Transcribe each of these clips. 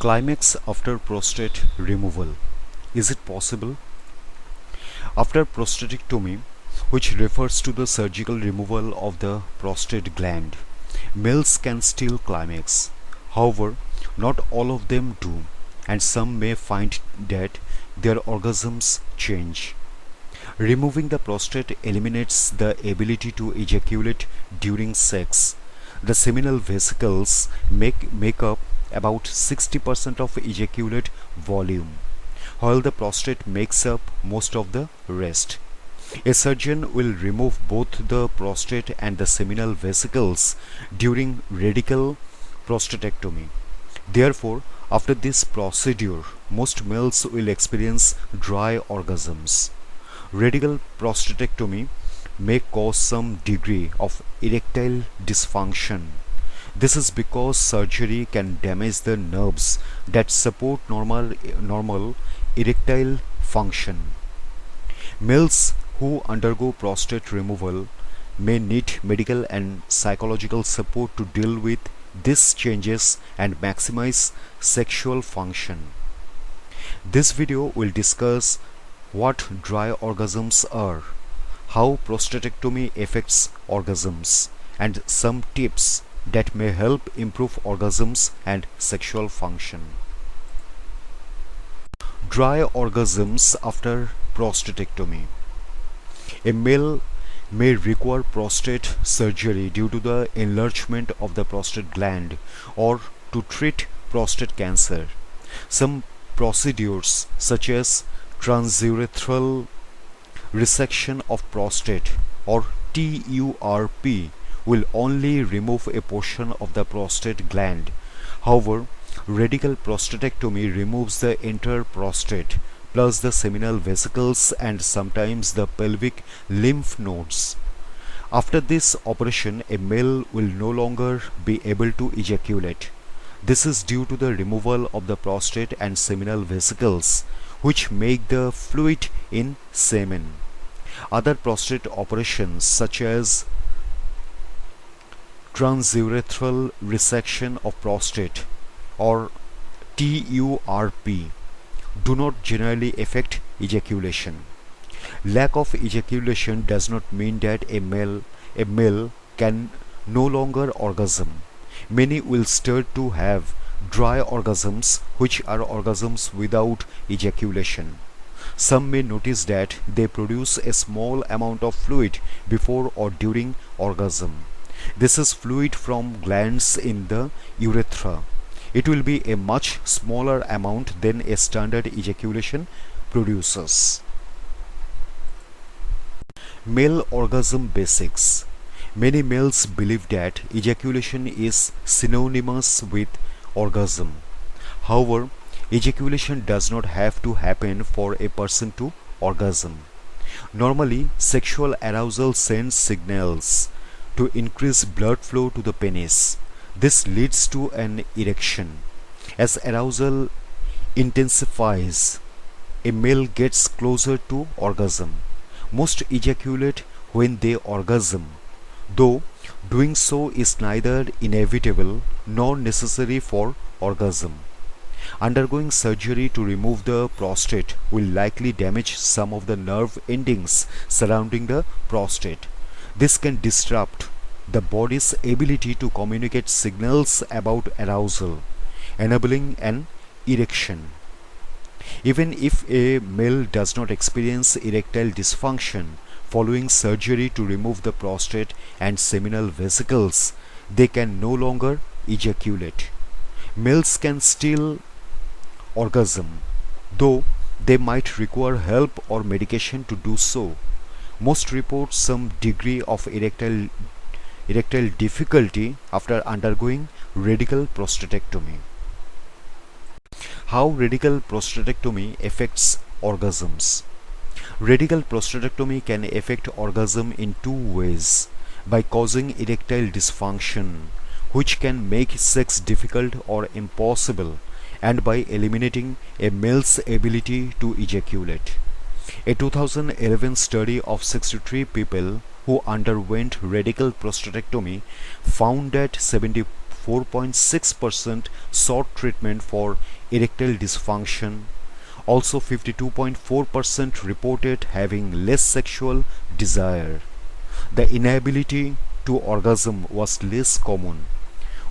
Climax after prostate removal. Is it possible? After prostatectomy, which refers to the surgical removal of the prostate gland, males can still climax. However, not all of them do, and some may find that their orgasms change. Removing the prostate eliminates the ability to ejaculate during sex. The seminal vesicles make up about 60% of ejaculate volume, while the prostate makes up most of the rest. A surgeon will remove both the prostate and the seminal vesicles during radical prostatectomy. Therefore, after this procedure, most males will experience dry orgasms. Radical prostatectomy may cause some degree of erectile dysfunction. This is because surgery can damage the nerves that support normal erectile function. Males who undergo prostate removal may need medical and psychological support to deal with these changes and maximize sexual function. This video will discuss what dry orgasms are, how prostatectomy affects orgasms, and some tips that may help improve orgasms and sexual function. Dry orgasms after prostatectomy. A male may require prostate surgery due to the enlargement of the prostate gland or to treat prostate cancer. Some procedures such as transurethral resection of prostate or TURP will only remove a portion of the prostate gland. However, radical prostatectomy removes the entire prostate plus the seminal vesicles and sometimes the pelvic lymph nodes. After this operation, a male will no longer be able to ejaculate. This is due to the removal of the prostate and seminal vesicles, which make the fluid in semen. Other prostate operations such as transurethral resection of prostate or TURP do not generally affect ejaculation. Lack of ejaculation does not mean that a male can no longer orgasm. Many will start to have dry orgasms, which are orgasms without ejaculation. Some may notice that they produce a small amount of fluid before or during orgasm. This is fluid from glands in the urethra. It will be a much smaller amount than a standard ejaculation produces. Male orgasm basics. Many males believe that ejaculation is synonymous with orgasm. However, ejaculation does not have to happen for a person to orgasm. Normally, sexual arousal sends signals to increase blood flow to the penis. This leads to an erection. As arousal intensifies, a male gets closer to orgasm. Most ejaculate when they orgasm, though doing so is neither inevitable nor necessary for orgasm. Undergoing surgery to remove the prostate will likely damage some of the nerve endings surrounding the prostate. This can disrupt the body's ability to communicate signals about arousal, enabling an erection. Even if a male does not experience erectile dysfunction following surgery to remove the prostate and seminal vesicles, they can no longer ejaculate. Males can still orgasm, though they might require help or medication to do so. Most report some degree of erectile difficulty after undergoing radical prostatectomy. How radical prostatectomy affects orgasms. Radical prostatectomy can affect orgasm in two ways: by causing erectile dysfunction, which can make sex difficult or impossible, and by eliminating a male's ability to ejaculate. A 2011 study of 63 people who underwent radical prostatectomy found that 74.6% sought treatment for erectile dysfunction. Also 52.4% reported having less sexual desire. The inability to orgasm was less common,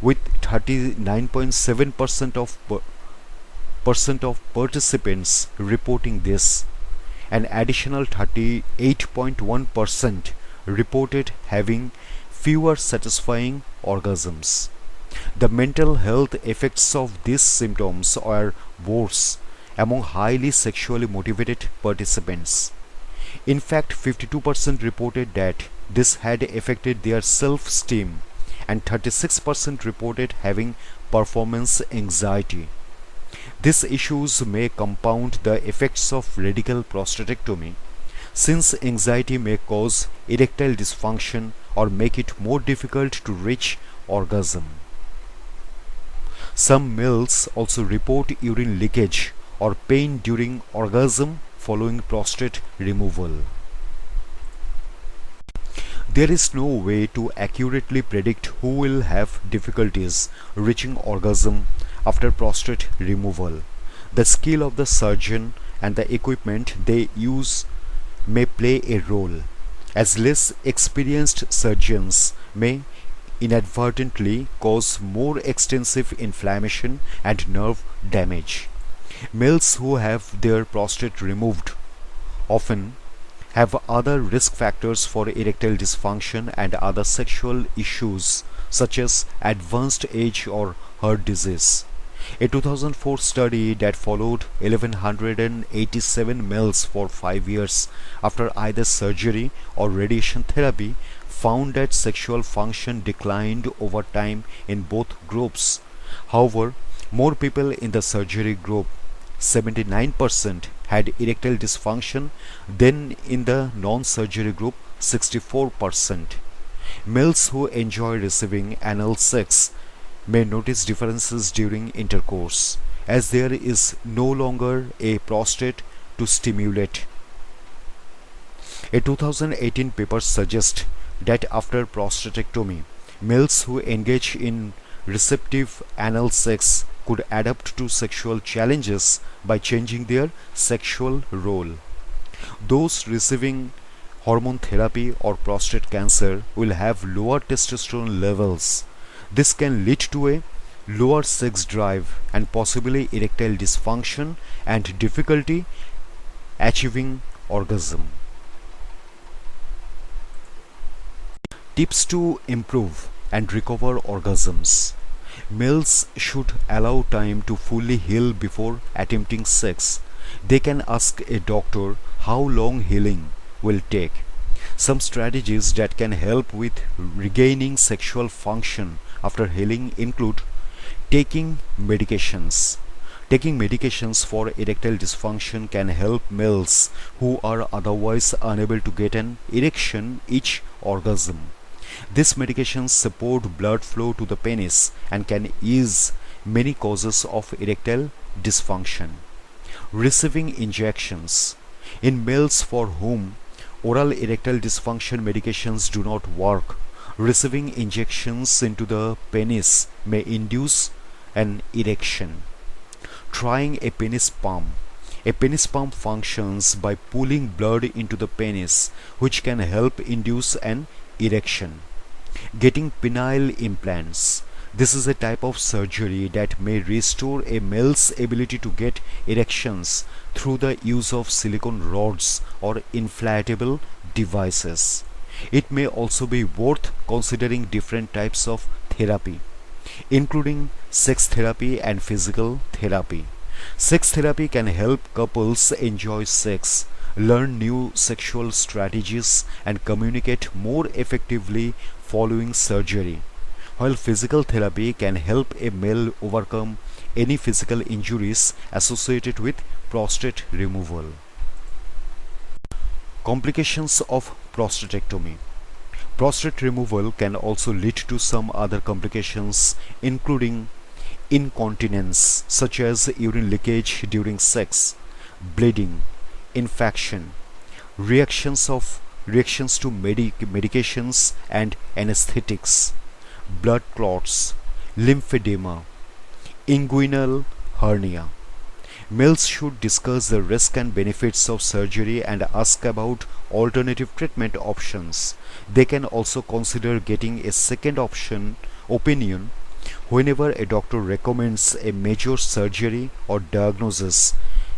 with 39.7% of participants reporting this. An additional 38.1% reported having fewer satisfying orgasms. The mental health effects of these symptoms are worse among highly sexually motivated participants. In fact, 52% reported that this had affected their self-esteem, and 36% reported having performance anxiety. These issues may compound the effects of radical prostatectomy, since anxiety may cause erectile dysfunction or make it more difficult to reach orgasm. Some males also report urine leakage or pain during orgasm following prostate removal. There is no way to accurately predict who will have difficulties reaching orgasm after prostate removal. The skill of the surgeon and the equipment they use may play a role, as less experienced surgeons may inadvertently cause more extensive inflammation and nerve damage. Males who have their prostate removed often have other risk factors for erectile dysfunction and other sexual issues such as advanced age or heart disease. A 2004 study that followed 1187 males for 5 years after either surgery or radiation therapy found that sexual function declined over time in both groups. However, more people in the surgery group, 79%, had erectile dysfunction than in the non-surgery group, 64%. Males who enjoy receiving anal sex may notice differences during intercourse, as there is no longer a prostate to stimulate. A 2018 paper suggests that after prostatectomy, males who engage in receptive anal sex could adapt to sexual challenges by changing their sexual role. Those receiving hormone therapy or prostate cancer will have lower testosterone levels. This can lead to a lower sex drive and possibly erectile dysfunction and difficulty achieving orgasm. Tips to improve and recover orgasms. Males should allow time to fully heal before attempting sex. They can ask a doctor how long healing will take. Some strategies that can help with regaining sexual function after healing include taking medications. Taking medications for erectile dysfunction can help males who are otherwise unable to get an erection each orgasm. These medications support blood flow to the penis and can ease many causes of erectile dysfunction. Receiving injections. In males for whom oral erectile dysfunction medications do not work, receiving injections into the penis may induce an erection. Trying a penis pump. A penis pump functions by pulling blood into the penis, which can help induce an erection. Getting penile implants. This is a type of surgery that may restore a male's ability to get erections through the use of silicone rods or inflatable devices. It may also be worth considering different types of therapy, including sex therapy and physical therapy. Sex therapy can help couples enjoy sex, learn new sexual strategies, and communicate more effectively following surgery, while physical therapy can help a male overcome any physical injuries associated with prostate removal. Complications of prostatectomy. Prostate removal can also lead to some other complications, including incontinence such as urine leakage during sex, bleeding, infection, reactions to medications and anesthetics, blood clots, lymphedema, inguinal hernia. Males should discuss the risks and benefits of surgery and ask about alternative treatment options. They can also consider getting a second opinion whenever a doctor recommends a major surgery or diagnoses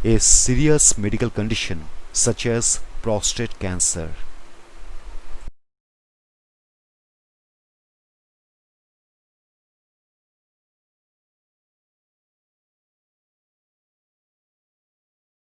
a serious medical condition such as prostate cancer.